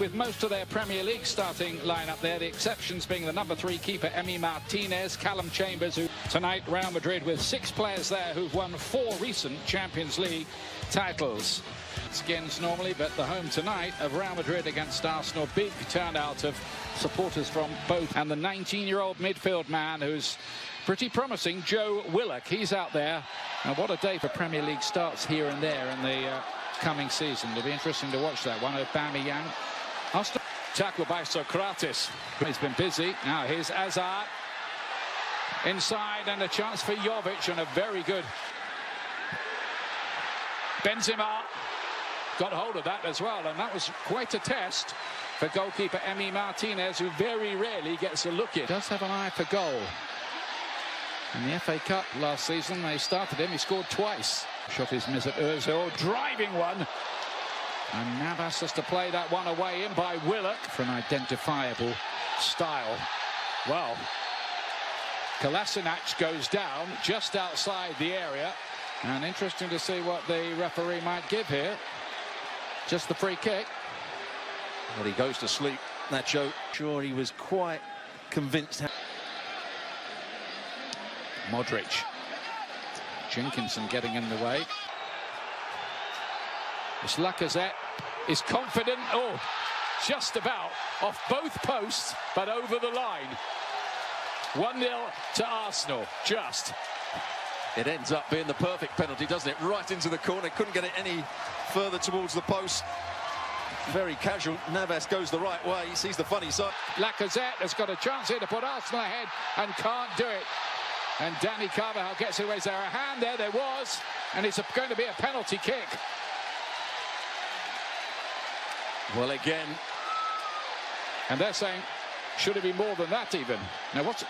with most of their Premier League starting lineup there. The exceptions being the number 3 keeper, Emi Martinez, Callum Chambers, who tonight Real Madrid with 6 players there who've won 4 recent Champions League titles. Skins normally, but the home tonight of Real Madrid against Arsenal. Big turnout of supporters from both. And the 19-year-old midfield man who's pretty promising, Joe Willock. He's out there. And what a day for Premier League starts here and there in the coming season. It'll be interesting to watch that one. Aubameyang. Arsenal tackle by Socrates. He's been busy. Now here's Hazard. Inside and a chance for Jovic and a very good Benzema. Got hold of that as well, and that was quite a test for goalkeeper Emi Martinez, who very rarely gets a look in. Does have an eye for goal. In the FA Cup last season, they started him. He scored twice. Shot his miss at Ozil, driving one. And Navas has to play that one away in by Willock for an identifiable style. Well, Kolasinac goes down just outside the area. And interesting to see what the referee might give here. Just the free kick. Well, he goes to sleep. Nacho, sure he was quite convinced. Modric. Jenkinson getting in the way. It's Lacazette is confident. Oh, just about off both posts, but over the line. 1-0 to Arsenal. Just. It ends up being the perfect penalty, doesn't it? Right into the corner. Couldn't get it any further towards the post. Very casual. Navas goes the right way. He sees the funny side. Lacazette has got a chance here to put Arsenal ahead and can't do it. And Dani Carvajal gets away. Is there a hand there? There was. And it's going to be a penalty kick. Well, again. And they're saying, should it be more than that even? Now, what's...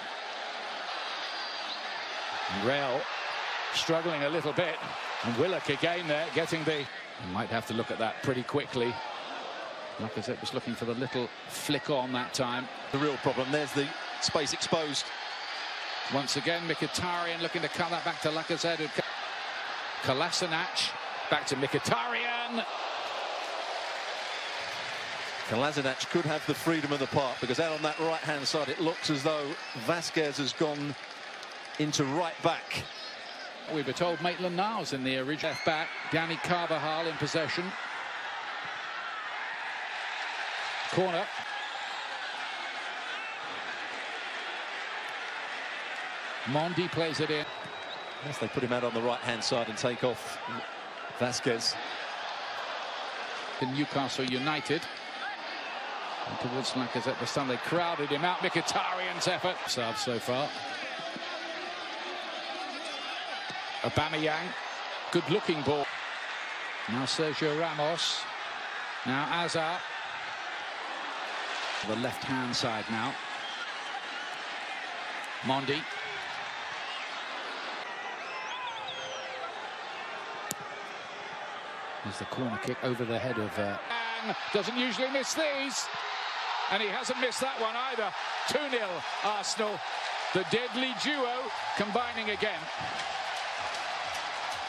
Real struggling a little bit. And Willock again there, getting the... You might have to look at that pretty quickly. Lacazette was looking for the little flick on that time. The real problem, there's the space exposed. Once again, Mkhitaryan looking to cut that back to Lacazette. Kolasinac, back to Mkhitaryan. Kolasinac could have the freedom of the park, because out on that right-hand side, it looks as though Vasquez has gone into right back. We were told Maitland-Niles in the original left back. Dani Carvajal in possession. Corner. Mondi plays it in. Yes, they put him out on the right-hand side and take off Vasquez. In Newcastle United. And towards Lacazette this time, they crowded him out. Mkhitaryan's effort. Served so far. Aubameyang, good-looking ball. Now Sergio Ramos. Now Hazard. The left-hand side now. Mondi. There's the corner kick over the head of... Doesn't usually miss these. And he hasn't missed that one either. 2-0 Arsenal. The deadly duo combining again.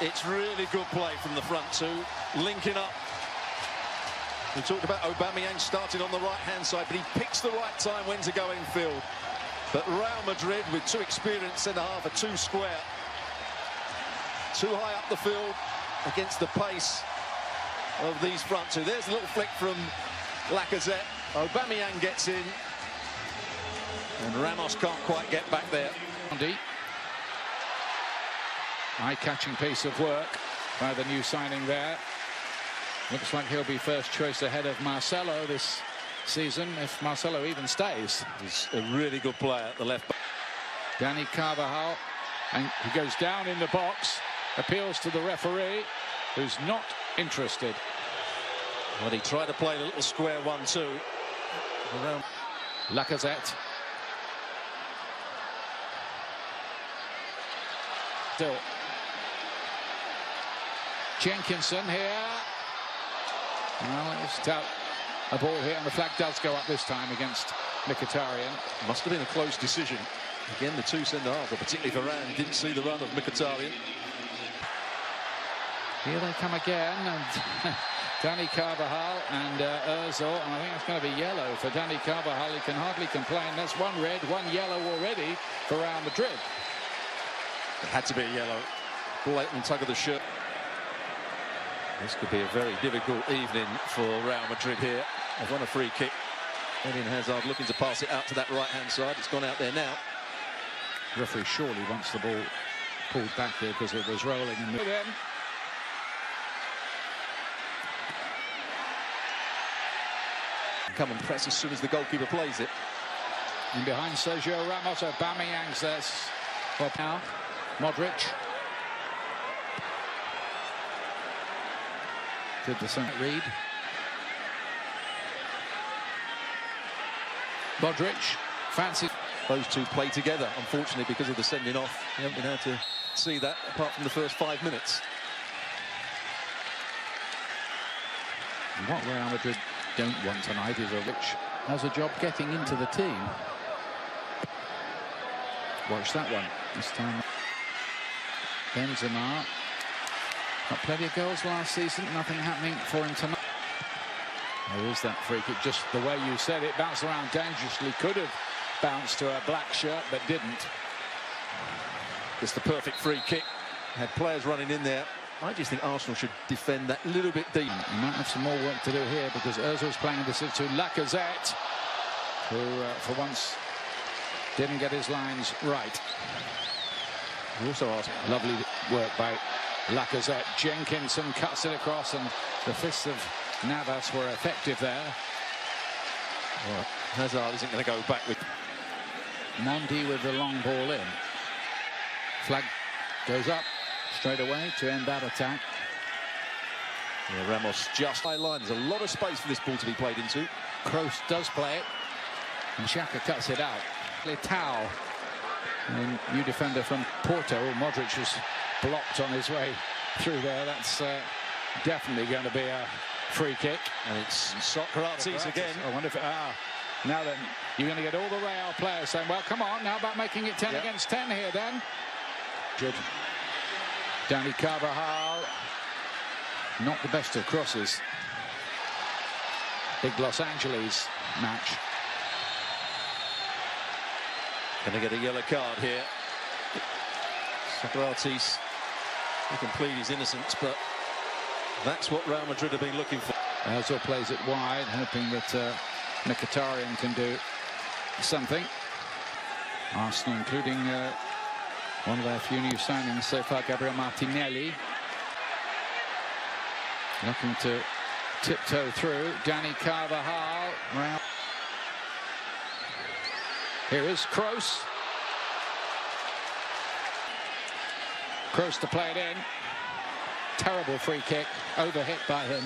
It's really good play from the front two, linking up. We talked about Aubameyang starting on the right-hand side, but he picks the right time when to go infield. But Real Madrid, with 2 experienced centre-half, are too square. Too high up the field against the pace of these front two. There's a little flick from Lacazette. Aubameyang gets in. And Ramos can't quite get back there. Eye-catching piece of work by the new signing there. Looks like he'll be first choice ahead of Marcelo this season, if Marcelo even stays. He's a really good player at the left back. Dani Carvajal, and he goes down in the box, appeals to the referee, who's not interested. Well, he tried to play a little square 1-2. Lacazette. Still. Jenkinson here. Well, it's out. A ball here, and the flag does go up this time against Mkhitaryan. Must have been a close decision. Again, the 2 centre-halves, particularly Varane, didn't see the run of Mkhitaryan. Here they come again, and Dani Carvajal and Ozil, and I think it's going to be yellow for Dani Carvajal. He can hardly complain. That's one red, one yellow already for Real Madrid. It had to be a yellow. Blatant tug of the shirt. This could be a very difficult evening for Real Madrid here. They've won a free kick. Eden Hazard looking to pass it out to that right-hand side. It's gone out there now. The referee surely wants the ball pulled back here because it was rolling. And come and press as soon as the goalkeeper plays it. And behind Sergio Ramos, Aubameyang's there. Well, now, Modric. Did the same. Reed. Modric. Fancy. Those two play together, unfortunately, because of the sending off. You haven't been able to see that apart from the first 5 minutes. What Real Madrid don't want tonight is Rich has a job getting into the team. Watch that one. This time Benzema got plenty of goals last season. Nothing happening for him tonight. There is that free kick, just the way you said it, bounced around dangerously. Could have bounced to a black shirt but didn't. It's the perfect free kick. Had players running in there. I just think Arsenal should defend that little bit deep. You might have some more work to do here because Ozil's playing in the to Lacazette, who for once didn't get his lines right. We also asked. Lovely work by Lacazette. Jenkinson cuts it across and the fists of Navas were effective there. Well, Hazard isn't going to go back with. Mondi with the long ball in. Flag goes up straight away to end that attack. Yeah, Ramos just high line. There's a lot of space for this ball to be played into. Kroos does play it, and Xhaka cuts it out. Leitao, a new defender from Porto. Modric was blocked on his way through there. That's definitely going to be a free kick. And it's Socrates again. I wonder if now then you're going to get all the Real players saying, well, come on, now about making it 10 against 10 here then. Good. Dani Carvajal, not the best of crosses. Big Los Angeles match. Going to get a yellow card here. Socrates, he can plead his innocence, but that's what Real Madrid have been looking for. Ozil plays it wide, hoping that Mkhitaryan can do something. Arsenal, including one of their few new signings so far, Gabriel Martinelli, looking to tiptoe through. Dani Carvajal. Well, here is Kroos. Kroos to play it in. Terrible free kick, overhit by him.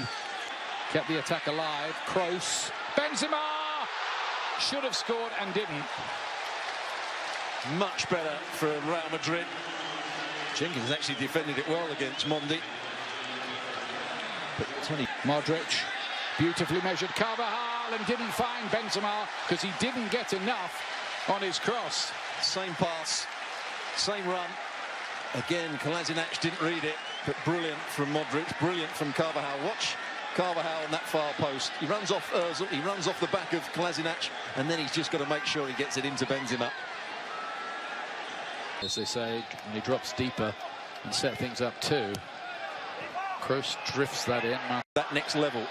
Kept the attack alive. Kroos. Benzema should have scored and didn't. Much better from Real Madrid. Jenkins actually defended it well against Mondi. But Modric, beautifully measured Carvajal, and didn't find Benzema because he didn't get enough on his cross. Same pass, same run. Again, Kolasinac didn't read it, but brilliant from Modric, brilliant from Carvajal. Watch Carvajal on that far post. He runs off Ozil, he runs off the back of Kolasinac, and then he's just got to make sure he gets it into Benzema. As they say, when he drops deeper and set things up too. Kroos drifts that in. That next level.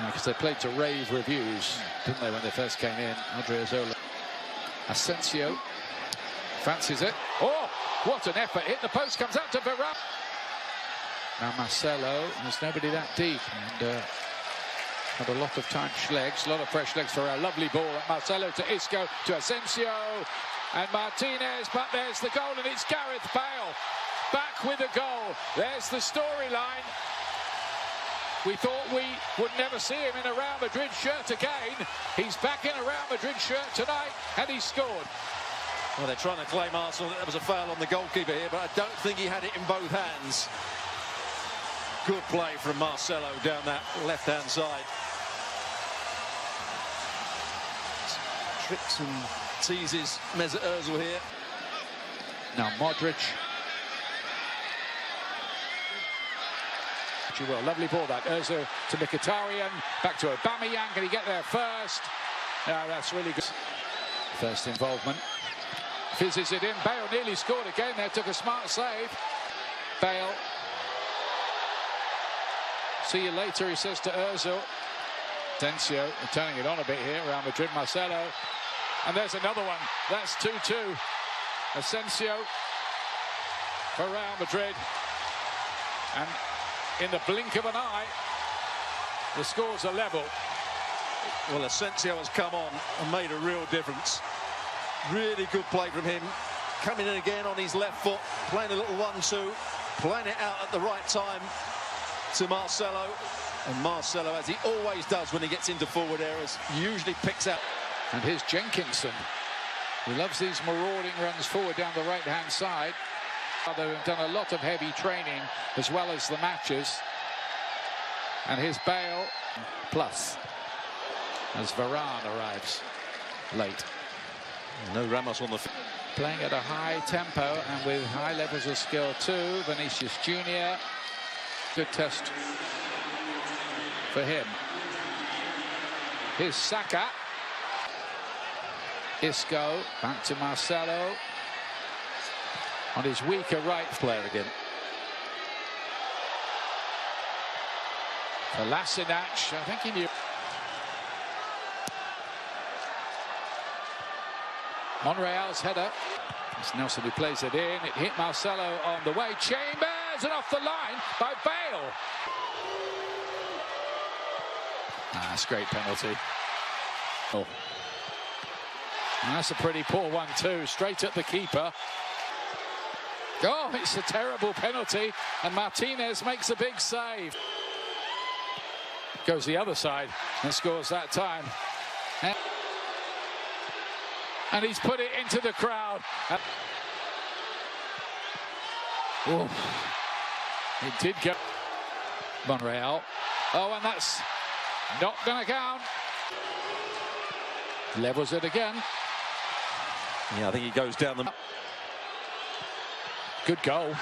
Because they played to rave reviews, didn't they, when they first came in? Odriozola. Asensio fancies it. Oh, what an effort. Hit the post, comes out to Varane. Now Marcelo, there's nobody that deep. And had a lot of touch legs, a lot of fresh legs for a lovely ball. Marcelo to Isco, to Asensio. And Martinez, but there's the goal, and it's Gareth Bale back with a goal. There's the storyline. We thought we would never see him in a Real Madrid shirt again. He's back in a Real Madrid shirt tonight, and he scored. Well, they're trying to claim Arsenal that there was a foul on the goalkeeper here, but I don't think he had it in both hands. Good play from Marcelo down that left-hand side. Tricks and teases Mesut Ozil here. Now Modric. She will. Lovely ball that. Özil to Mkhitaryan. Back to Aubameyang. Can he get there first? No, that's really good. First involvement. Fizzes it in. Bale nearly scored again there. Took a smart save. Bale. See you later, he says to Özil. Asensio turning it on a bit here. Real Madrid, Marcelo. And there's another one. That's 2-2. Asensio for Real Madrid. And in the blink of an eye, the scores are level. Well, Asensio has come on and made a real difference. Really good play from him. Coming in again on his left foot, playing a little 1-2, playing it out at the right time to Marcelo. And Marcelo, as he always does when he gets into forward areas, usually picks out. And here's Jenkinson, who loves these marauding runs forward down the right-hand side. They've done a lot of heavy training as well as the matches. And here's Bale, plus, as Varane arrives late. No Ramos on the... Playing at a high tempo and with high levels of skill too. Vinicius Jr. Good test for him. Here's Saka. Isco back to Marcelo on his weaker right player again. Kolasinac, I think he knew. Monreal's header. It's Nelson who plays it in. It hit Marcelo on the way. Chambers, and off the line by Bale. That's a great penalty. Oh. And that's a pretty poor one too. Straight at the keeper. Oh, it's a terrible penalty. And Martinez makes a big save. Goes the other side and scores that time. And he's put it into the crowd. Oh, it did go. Monreal. Oh, and that's not going to count. Levels it again. Yeah, I think he goes down the... Good goal.